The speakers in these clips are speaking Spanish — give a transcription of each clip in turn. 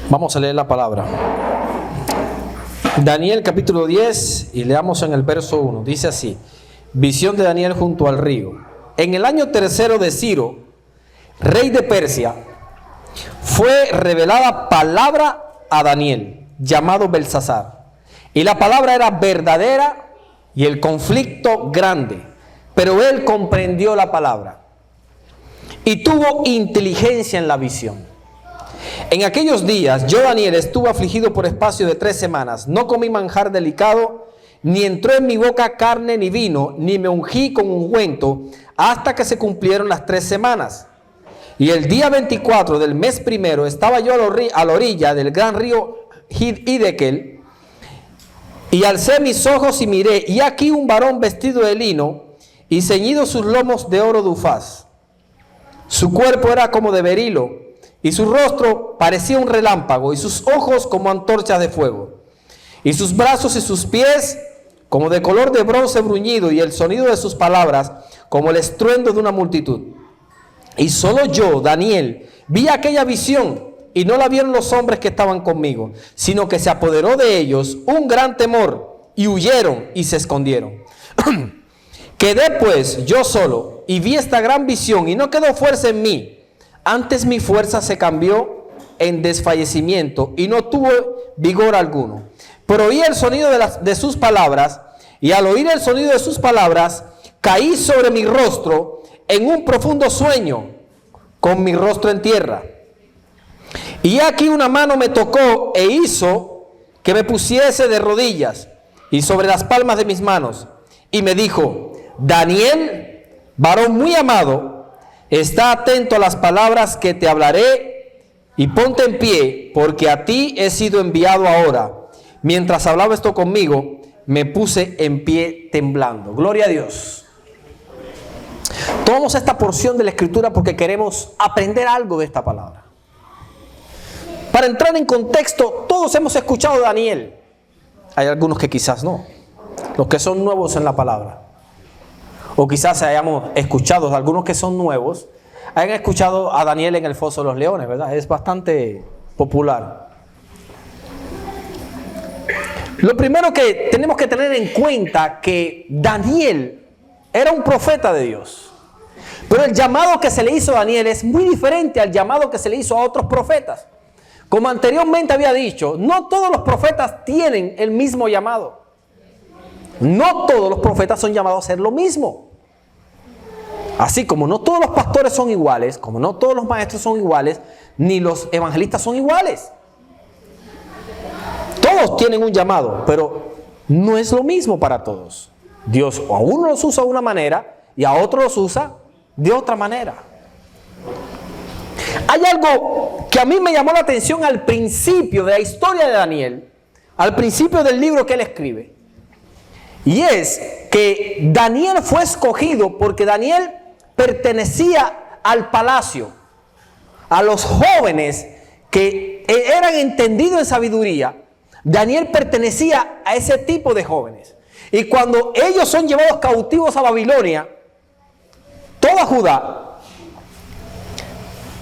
Vamos a leer la palabra. Daniel capítulo 10 y leamos en el verso 1. Dice así: visión de Daniel junto al río. En el año tercero de Ciro, rey de Persia, fue revelada palabra a Daniel, llamado Belsasar. Y la palabra era verdadera y el conflicto grande, pero él comprendió la palabra y tuvo inteligencia en la visión. En aquellos días yo, Daniel, estuve afligido por espacio de 3 semanas. No comí manjar delicado, ni entró en mi boca carne ni vino, ni me ungí con ungüento, hasta que se cumplieron las 3 semanas. Y el día 24 del mes primero estaba yo a la orilla del gran río Hiddekel, y alcé mis ojos y miré, y aquí un varón vestido de lino y ceñido sus lomos de oro de Ufaz. Su cuerpo era como de berilo, y su rostro parecía un relámpago, y sus ojos como antorchas de fuego, y sus brazos y sus pies como de color de bronce bruñido, y el sonido de sus palabras como el estruendo de una multitud. Y solo yo, Daniel, vi aquella visión, y no la vieron los hombres que estaban conmigo, sino que se apoderó de ellos un gran temor, y huyeron y se escondieron. Quedé pues yo solo, y vi esta gran visión, y no quedó fuerza en mí. Antes mi fuerza se cambió en desfallecimiento, y no tuvo vigor alguno. Pero oí el sonido de sus palabras, y al oír el sonido de sus palabras, caí sobre mi rostro en un profundo sueño, con mi rostro en tierra. Y aquí una mano me tocó e hizo que me pusiese de rodillas y sobre las palmas de mis manos, y me dijo: Daniel, varón muy amado, está atento a las palabras que te hablaré, y ponte en pie, porque a ti he sido enviado ahora. Mientras hablaba esto conmigo, me puse en pie temblando. Gloria a Dios. Tomamos esta porción de la Escritura porque queremos aprender algo de esta palabra. Para entrar en contexto, todos hemos escuchado a Daniel. Hay algunos que quizás no, los que son nuevos en la palabra. O quizás hayamos escuchado, algunos que son nuevos, hayan escuchado a Daniel en el foso de los leones, ¿verdad? Es bastante popular. Lo primero que tenemos que tener en cuenta que Daniel era un profeta de Dios. Pero el llamado que se le hizo a Daniel es muy diferente al llamado que se le hizo a otros profetas. Como anteriormente había dicho, no todos los profetas tienen el mismo llamado. No todos los profetas son llamados a hacer lo mismo. Así como no todos los pastores son iguales, como no todos los maestros son iguales, ni los evangelistas son iguales. Todos tienen un llamado, pero no es lo mismo para todos. Dios a uno los usa de una manera y a otros los usa de otra manera. Hay algo que a mí me llamó la atención al principio de la historia de Daniel, al principio del libro que él escribe. Y es que Daniel fue escogido porque Daniel pertenecía al palacio, a los jóvenes que eran entendidos en sabiduría. Daniel pertenecía a ese tipo de jóvenes. Y cuando ellos son llevados cautivos a Babilonia, toda Judá,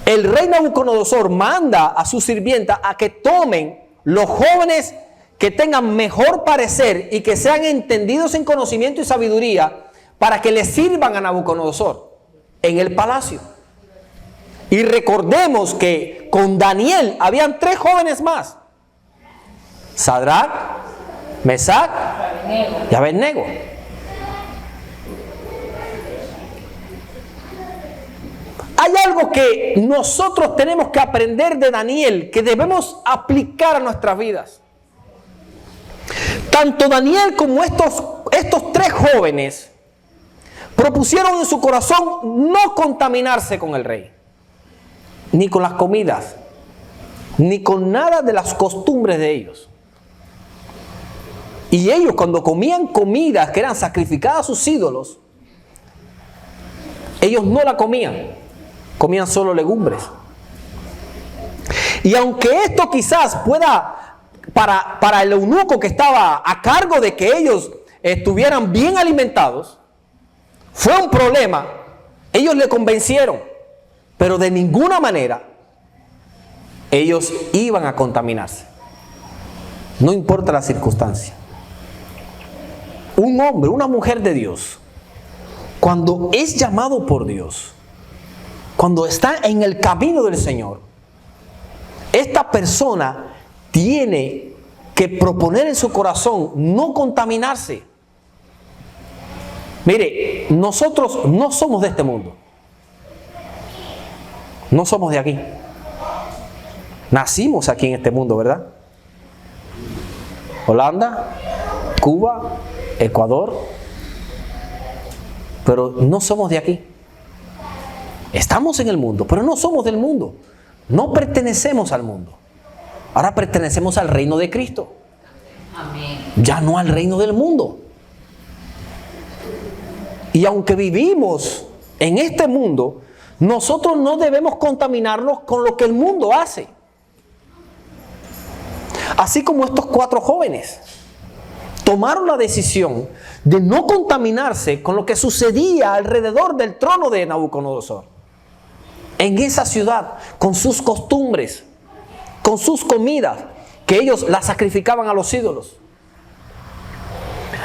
el rey Nabucodonosor manda a su sirvienta a que tomen los jóvenes que tengan mejor parecer y que sean entendidos en conocimiento y sabiduría para que le sirvan a Nabucodonosor en el palacio. Y recordemos que con Daniel habían 3 jóvenes más: Sadrach, Mesach y Abednego. Hay algo que nosotros tenemos que aprender de Daniel, que debemos aplicar a nuestras vidas. Tanto Daniel como estos 3 jóvenes propusieron en su corazón no contaminarse con el rey, ni con las comidas, ni con nada de las costumbres de ellos. Y ellos, cuando comían comidas que eran sacrificadas a sus ídolos, ellos no la comían. Comían solo legumbres. Y aunque esto quizás pueda, para el eunuco que estaba a cargo de que ellos estuvieran bien alimentados, fue un problema. Ellos le convencieron, pero de ninguna manera ellos iban a contaminarse. No importa la circunstancia. Un hombre, una mujer de Dios, cuando es llamado por Dios, cuando está en el camino del Señor, esta persona tiene que proponer en su corazón no contaminarse. Mire, nosotros no somos de este mundo. No somos de aquí. Nacimos aquí en este mundo, ¿verdad? Holanda, Cuba, Ecuador. Pero no somos de aquí. Estamos en el mundo, pero no somos del mundo. No pertenecemos al mundo. Ahora pertenecemos al reino de Cristo. Amén. Ya no al reino del mundo. Y aunque vivimos en este mundo, nosotros no debemos contaminarnos con lo que el mundo hace. Así como estos 4 jóvenes tomaron la decisión de no contaminarse con lo que sucedía alrededor del trono de Nabucodonosor. En esa ciudad, con sus costumbres, con sus comidas, que ellos las sacrificaban a los ídolos.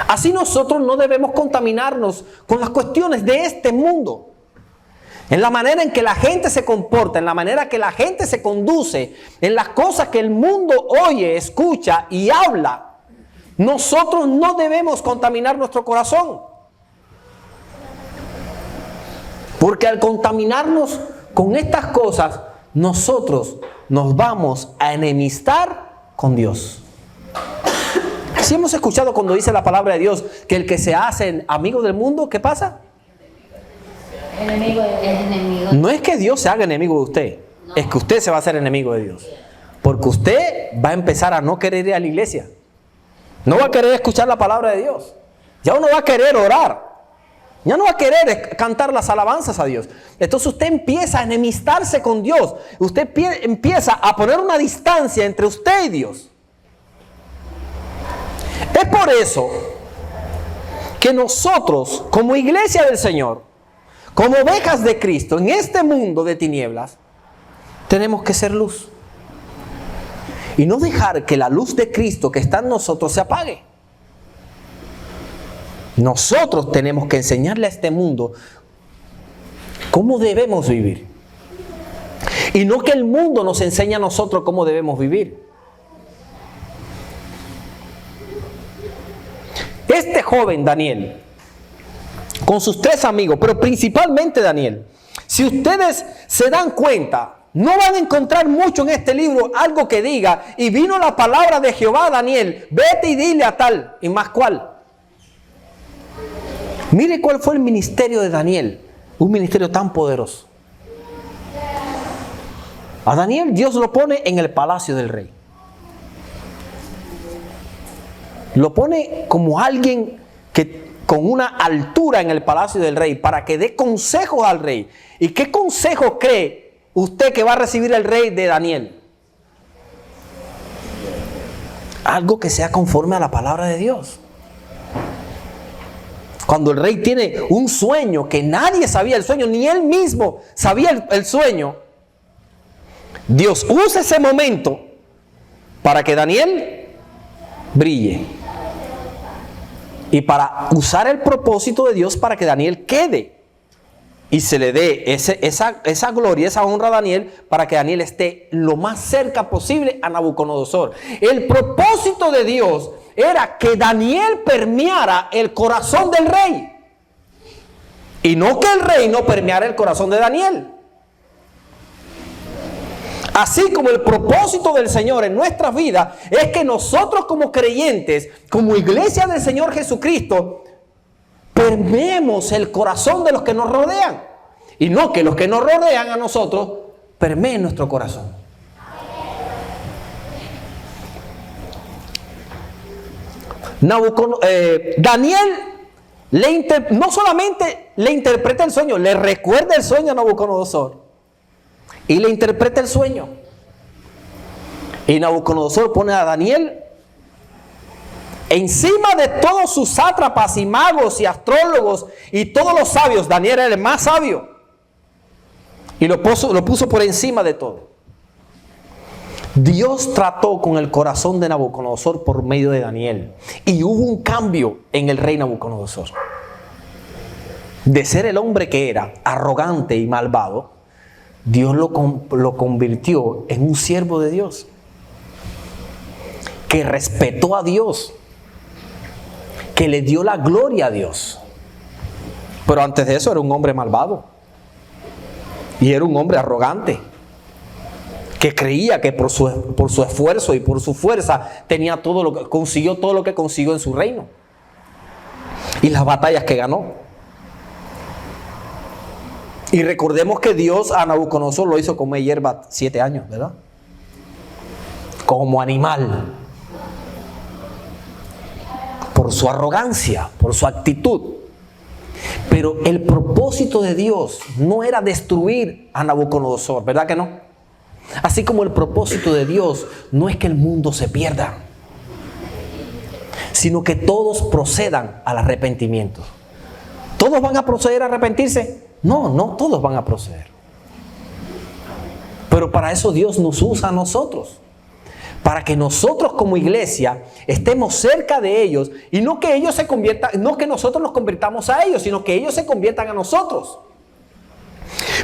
Así nosotros no debemos contaminarnos con las cuestiones de este mundo. En la manera en que la gente se comporta, en la manera que la gente se conduce, en las cosas que el mundo oye, escucha y habla, nosotros no debemos contaminar nuestro corazón. Porque al contaminarnos con estas cosas, nosotros nos vamos a enemistar con Dios. Si hemos escuchado cuando dice la palabra de Dios que el que se hace amigo del mundo, ¿qué pasa? Enemigo es enemigo. No es que Dios se haga enemigo de usted, no. Es que usted se va a hacer enemigo de Dios. Porque usted va a empezar a no querer ir a la iglesia. No va a querer escuchar la palabra de Dios. Ya uno va a querer orar. Ya no va a querer cantar las alabanzas a Dios. Entonces usted empieza a enemistarse con Dios. Usted empieza a poner una distancia entre usted y Dios. Es por eso que nosotros, como iglesia del Señor, como ovejas de Cristo, en este mundo de tinieblas, tenemos que ser luz. Y no dejar que la luz de Cristo que está en nosotros se apague. Nosotros tenemos que enseñarle a este mundo cómo debemos vivir. Y no que el mundo nos enseñe a nosotros cómo debemos vivir. Este joven Daniel, con sus 3 amigos, pero principalmente Daniel, si ustedes se dan cuenta, no van a encontrar mucho en este libro algo que diga, y vino la palabra de Jehová a Daniel, vete y dile a tal, y más cual. Mire cuál fue el ministerio de Daniel, un ministerio tan poderoso. A Daniel Dios lo pone en el palacio del rey. Lo pone como alguien que con una altura en el palacio del rey para que dé consejos al rey. ¿Y qué consejo cree usted que va a recibir el rey de Daniel? Algo que sea conforme a la palabra de Dios. Cuando el rey tiene un sueño que nadie sabía el sueño, ni él mismo sabía el sueño, Dios usa ese momento para que Daniel brille. Y para usar el propósito de Dios para que Daniel quede. Y se le dé esa gloria, esa honra a Daniel para que Daniel esté lo más cerca posible a Nabucodonosor. El propósito de Dios era que Daniel permeara el corazón del rey. Y no que el rey no permeara el corazón de Daniel. Así como el propósito del Señor en nuestras vidas es que nosotros como creyentes, como iglesia del Señor Jesucristo, permeemos el corazón de los que nos rodean. Y no que los que nos rodean a nosotros permeen nuestro corazón. Daniel no solamente le interpreta el sueño, le recuerda el sueño a Nabucodonosor. Y le interpreta el sueño. Y Nabucodonosor pone a Daniel encima de todos sus sátrapas y magos y astrólogos y todos los sabios. Daniel era el más sabio. Y lo puso por encima de todo. Dios trató con el corazón de Nabucodonosor por medio de Daniel. Y hubo un cambio en el rey Nabucodonosor. De ser el hombre que era, arrogante y malvado, Dios lo convirtió en un siervo de Dios, que respetó a Dios, que le dio la gloria a Dios. Pero antes de eso era un hombre malvado. Y era un hombre arrogante, que creía que por su esfuerzo y por su fuerza tenía consiguió todo lo que consiguió en su reino. Y las batallas que ganó. Y recordemos que Dios a Nabucodonosor lo hizo comer hierba 7 años, ¿verdad? Como animal. Por su arrogancia, por su actitud. Pero el propósito de Dios no era destruir a Nabucodonosor, ¿verdad que no? Así como el propósito de Dios no es que el mundo se pierda, sino que todos procedan al arrepentimiento. ¿Todos van a proceder a arrepentirse? No, no todos van a proceder. Pero para eso Dios nos usa a nosotros. Para que nosotros como iglesia estemos cerca de ellos y no que ellos se conviertan, no que nosotros nos convirtamos a ellos, sino que ellos se conviertan a nosotros.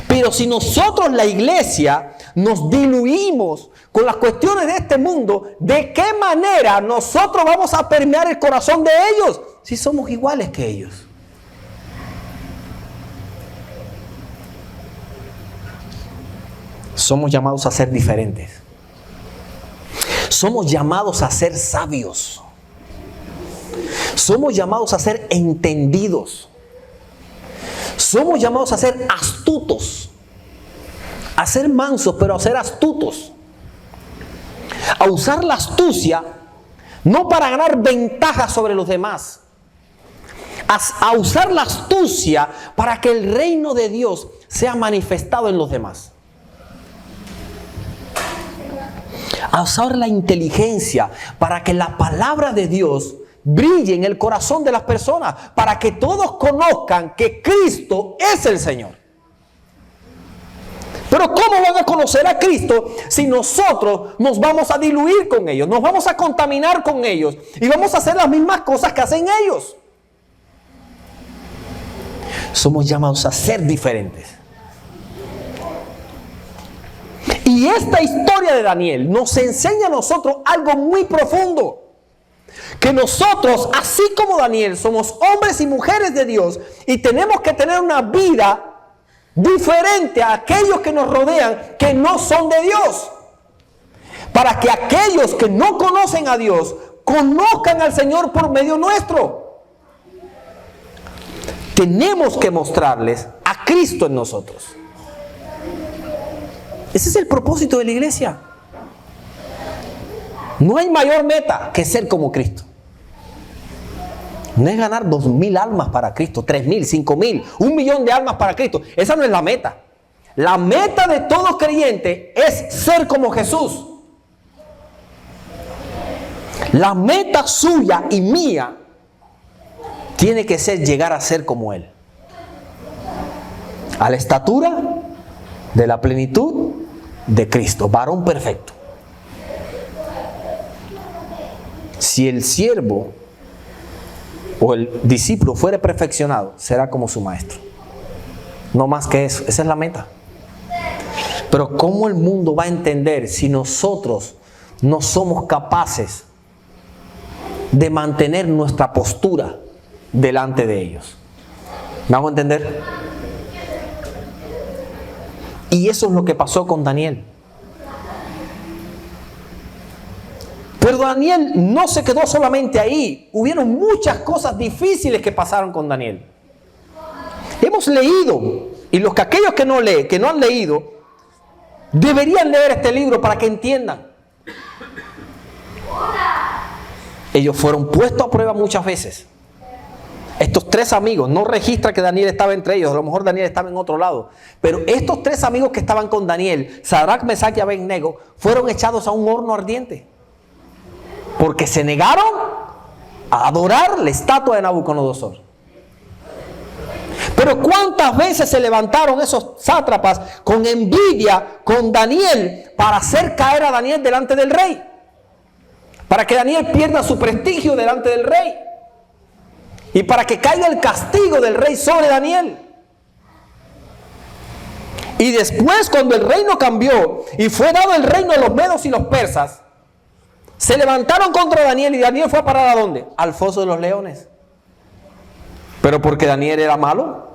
Pero si nosotros, la iglesia, nos diluimos con las cuestiones de este mundo, ¿de qué manera nosotros vamos a permear el corazón de ellos si somos iguales que ellos? Somos llamados a ser diferentes. Somos llamados a ser sabios. Somos llamados a ser entendidos. Somos llamados a ser astutos. A ser mansos, pero a ser astutos. A usar la astucia no para ganar ventaja sobre los demás. A usar la astucia para que el reino de Dios sea manifestado en los demás. A usar la inteligencia para que la palabra de Dios brille en el corazón de las personas, para que todos conozcan que Cristo es el Señor. Pero ¿cómo van a conocer a Cristo si nosotros nos vamos a diluir con ellos, nos vamos a contaminar con ellos y vamos a hacer las mismas cosas que hacen ellos? Somos llamados a ser diferentes. Y esta historia de Daniel nos enseña a nosotros algo muy profundo. Que nosotros, así como Daniel, somos hombres y mujeres de Dios y tenemos que tener una vida diferente a aquellos que nos rodean, que no son de Dios. Para que aquellos que no conocen a Dios, conozcan al Señor por medio nuestro. Tenemos que mostrarles a Cristo en nosotros. Ese es el propósito de la iglesia. No hay mayor meta que ser como Cristo. No es ganar 2,000 almas para Cristo, 3,000, 5,000, 1,000,000 de almas para Cristo. Esa no es la meta. La meta de todo creyente es ser como Jesús. La meta suya y mía tiene que ser llegar a ser como Él. A la estatura de la plenitud de Cristo, varón perfecto. Si el siervo o el discípulo fuere perfeccionado, será como su maestro. No más que eso, esa es la meta. Pero ¿cómo el mundo va a entender si nosotros no somos capaces de mantener nuestra postura delante de ellos? ¿Me hago entender? Y eso es lo que pasó con Daniel. Pero Daniel no se quedó solamente ahí. Hubieron muchas cosas difíciles que pasaron con Daniel. Hemos leído, y aquellos que no han leído, deberían leer este libro para que entiendan. Ellos fueron puestos a prueba muchas veces. Estos 3 amigos, no registra que Daniel estaba entre ellos, a lo mejor Daniel estaba en otro lado, pero estos 3 amigos que estaban con Daniel, Sadrac, Mesach y Abednego, fueron echados a un horno ardiente, porque se negaron a adorar la estatua de Nabucodonosor. Pero ¿cuántas veces se levantaron esos sátrapas con envidia con Daniel para hacer caer a Daniel delante del rey? Para que Daniel pierda su prestigio delante del rey. Y para que caiga el castigo del rey sobre Daniel. Y después, cuando el reino cambió y fue dado el reino a los medos y los persas, se levantaron contra Daniel y Daniel fue a parar ¿a dónde? Al foso de los leones. ¿Pero porque Daniel era malo?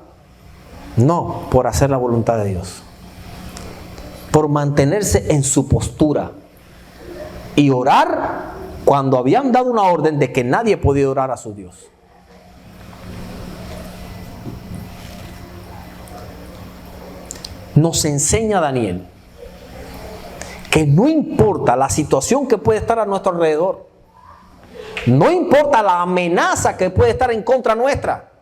No, por hacer la voluntad de Dios. Por mantenerse en su postura y orar cuando habían dado una orden de que nadie podía orar a su Dios. Nos enseña Daniel que no importa la situación que puede estar a nuestro alrededor, no importa la amenaza que puede estar en contra nuestra,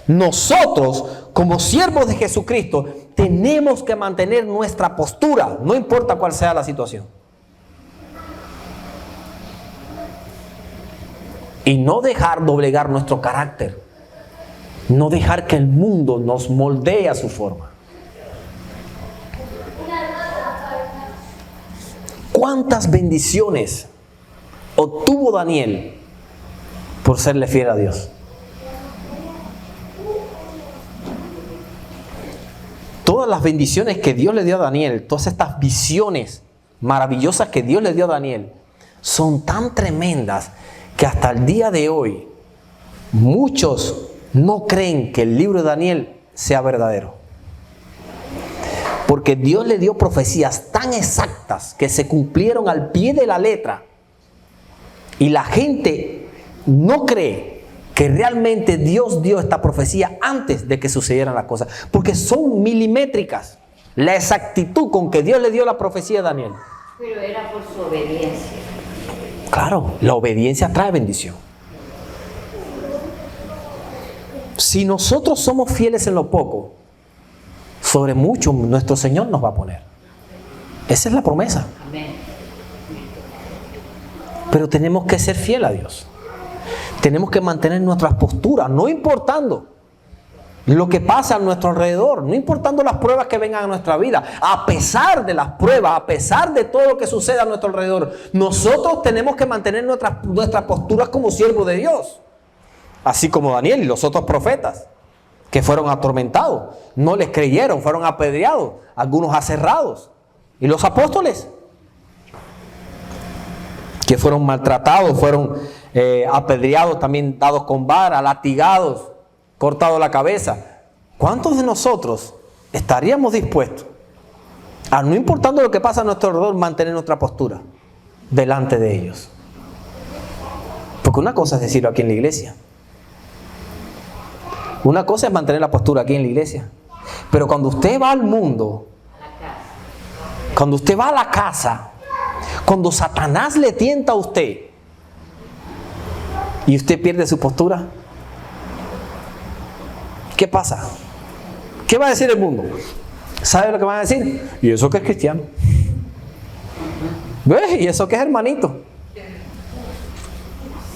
nosotros como siervos de Jesucristo tenemos que mantener nuestra postura, no importa cuál sea la situación. Y no dejar doblegar nuestro carácter, no dejar que el mundo nos moldee a su forma. ¿Cuántas bendiciones obtuvo Daniel por serle fiel a Dios? Todas las bendiciones que Dios le dio a Daniel, todas estas visiones maravillosas que Dios le dio a Daniel, son tan tremendas que hasta el día de hoy muchos no creen que el libro de Daniel sea verdadero. Porque Dios le dio profecías tan exactas que se cumplieron al pie de la letra. Y la gente no cree que realmente Dios dio esta profecía antes de que sucedieran las cosas. Porque son milimétricas la exactitud con que Dios le dio la profecía a Daniel. Pero era por su obediencia. Claro, la obediencia trae bendición. Si nosotros somos fieles en lo poco, sobre mucho nuestro Señor nos va a poner. Esa es la promesa. Amén. Pero tenemos que ser fieles a Dios. Tenemos que mantener nuestras posturas, no importando lo que pasa a nuestro alrededor, no importando las pruebas que vengan a nuestra vida. A pesar de las pruebas, a pesar de todo lo que sucede a nuestro alrededor, nosotros tenemos que mantener nuestras posturas como siervos de Dios. Así como Daniel y los otros profetas, que fueron atormentados, no les creyeron, fueron apedreados, algunos aserrados. Y los apóstoles, que fueron maltratados, fueron apedreados, también dados con vara, latigados, cortado la cabeza. ¿Cuántos de nosotros estaríamos dispuestos a, no importando lo que pasa a nuestro alrededor, mantener nuestra postura delante de ellos? Porque una cosa es decirlo aquí en la iglesia. Una cosa es mantener la postura aquí en la iglesia. Pero cuando usted va al mundo, cuando usted va a la casa, cuando Satanás le tienta a usted y usted pierde su postura, ¿qué pasa? ¿Qué va a decir el mundo? ¿Sabe lo que van a decir? ¿Y eso que es cristiano? ¿Ves? ¿Y eso que es hermanito?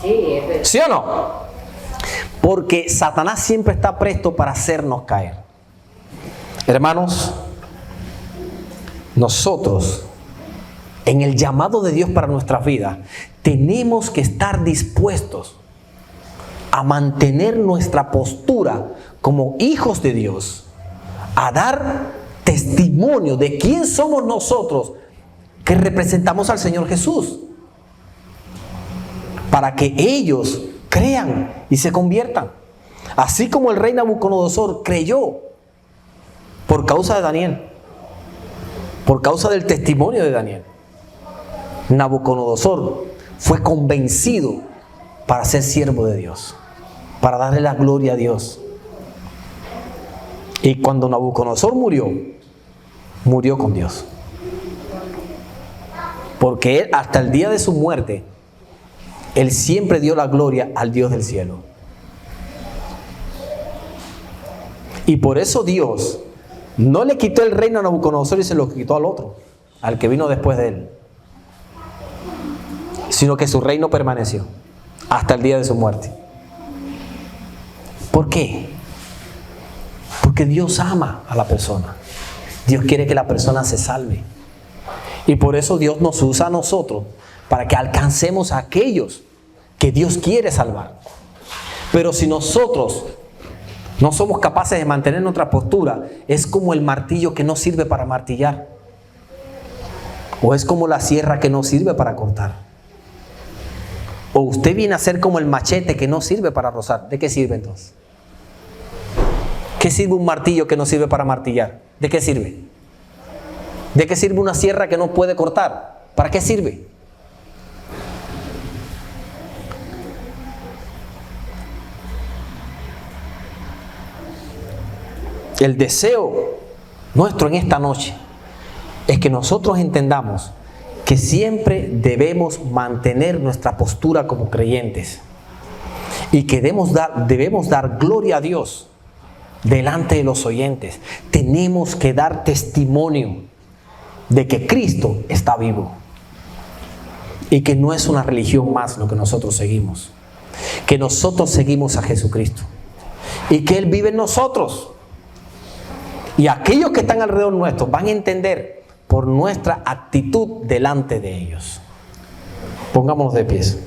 Sí, es verdad. ¿Sí o no? Porque Satanás siempre está presto para hacernos caer. Hermanos, nosotros, en el llamado de Dios para nuestras vidas, tenemos que estar dispuestos a mantener nuestra postura como hijos de Dios, a dar testimonio de quién somos nosotros que representamos al Señor Jesús, para que ellos crean y se conviertan. Así como el rey Nabucodonosor creyó por causa de Daniel, por causa del testimonio de Daniel. Nabucodonosor fue convencido para ser siervo de Dios, para darle la gloria a Dios. Y cuando Nabucodonosor murió, murió con Dios. Porque él, hasta el día de su muerte, él siempre dio la gloria al Dios del cielo. Y por eso Dios no le quitó el reino a Nabucodonosor y se lo quitó al otro, al que vino después de él, sino que su reino permaneció hasta el día de su muerte. ¿Por qué? Porque Dios ama a la persona. Dios quiere que la persona se salve. Y por eso Dios nos usa a nosotros para que alcancemos a aquellos que Dios quiere salvar. Pero si nosotros no somos capaces de mantener nuestra postura, es como el martillo que no sirve para martillar. O es como la sierra que no sirve para cortar. O usted viene a ser como el machete que no sirve para rozar. ¿De qué sirve entonces? ¿Qué sirve un martillo que no sirve para martillar? ¿De qué sirve? ¿De qué sirve una sierra que no puede cortar? ¿Para qué sirve? El deseo nuestro en esta noche es que nosotros entendamos que siempre debemos mantener nuestra postura como creyentes y que debemos dar gloria a Dios delante de los oyentes. Tenemos que dar testimonio de que Cristo está vivo y que no es una religión más lo que nosotros seguimos, que nosotros seguimos a Jesucristo y que Él vive en nosotros. Y aquellos que están alrededor nuestro van a entender por nuestra actitud delante de ellos. Pongámonos de pies.